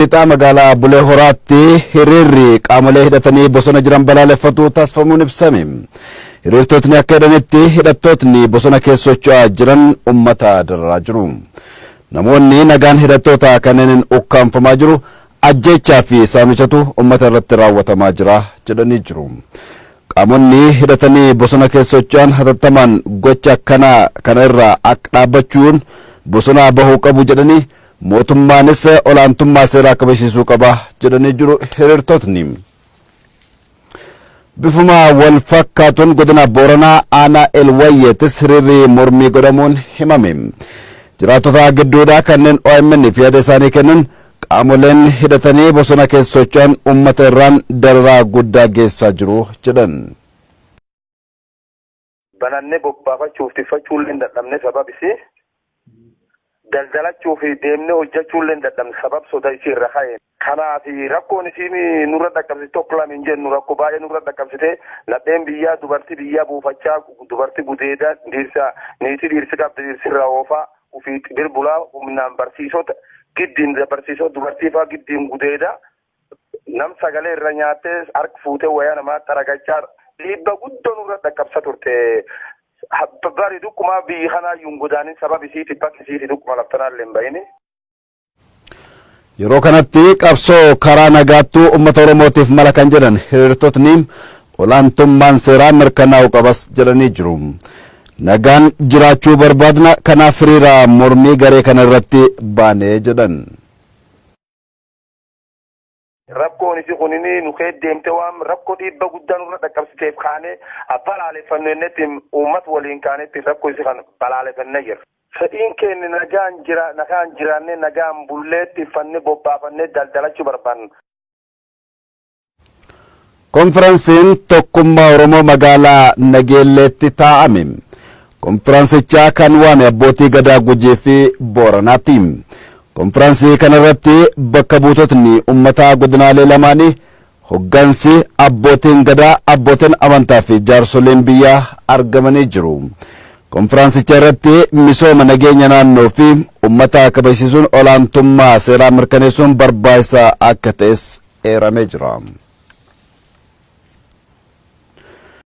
Ita magala Bulee Horaatti hiriirri qaamolee hidhatanii bosona jiran balaaleffatu taasifamuun ibsame. Hiriirtotni akka jedhanitti hidhattootni bosona keessa socho'aa jiran uummata dararaa jiru. Namoonni nagaan hidhattoota kanneen ukkaanfamaa jiru ajjechaa fi saamichatu uummata irratti raawwatamaa jira jedhanii jiru. Qaamonni hidhatanii bosona keessa socho'an hatattamaan gocha kana irraa akka dhaabbachuun bosona bahuu qabu jedhanii mootummaanis olaantummaa seeraa kabachiisuu qaba jedhanii jiru hiriirtotni. Bifuma wal fakkaatuun godina Booranaa aanaa Elwayyeettis hiriirri mormii godhamuun himame. Jiraattota gidduudhaa kanneen OMN fi yaada isaanii kennan qaamoleen hidhatanii bosona keessa socho'an uummata irraan dararaa guddaa geessaa jiru jedhan. Banannee bobbaafachuuf tiffachuun hin dadhabne sababisi daldalachuu fi deemnee hojjechuullee dadhabne sabab soda isiirra ka'e. Kanaaf rakkoon isiin nurra dhaqqabsite tokko lama hin jennu rakkoo baay'ee nurra dhaqqabsite lapheen biyyaa dubartii biyyaa buufachaa dubartii gudeedaa niitii dhiirsi qabdi dhiirsirraa oofaa ofii birbulaa humnaan barsiisota giddiin barsiisota dubartii fa'aa giddiin gudeedaa nam sagalee irra nyaattee harka fuutee wayaa namaa xaragachaa dhiibba guddoo nurra dhaqqabsa turte. Bari dukkuma biyyi kanaa yungudaanin sababa isiiti bakki isiiti dukkuma laftanaallee hin bahine. Yeroo kanatti qabsoo karaa nagaattuu uummata Oromootiif mala kan jedhan hiriirtotni olaantummaan seeraa mirkanaa'uu qabas jedhanii jiru. Nagaan jiraachuu barbaadna kanaaf hiriira mormii garee kana irratti baanee jedhan. Rakkoon isi kunini nukee deemte waan rakkoo dhiibba guddaa nurra dhaqqabsiteef kaane balaaleffannu innetti uummata waliin kaanetti rakkoo isi kan balaaleffannee jira. Fedhiin keenya nagaan jiraannee nagaan bulleetti fanne bobbaafannee daldalachuu barbaanna. Konferansiin tokkummaa Oromoo magaalaa Nageelleetti taa'ame. Konferansichaa kan waame abbootii gadaa Gujii fi Booranaati. Konferansii kanarratti bakka buutotni uummataa godinaalee lamaanii hoggansi abbootiin gadaa abbootiin amantaa fi jaarsoleen biyyaa argamanii jiru. Konferansicha irratti misooma nageenya naannoo fi uummata kabachiisuun olaantummaa seeraa mirkaneessuun barbaachisaa akka ta'es eeramee jira.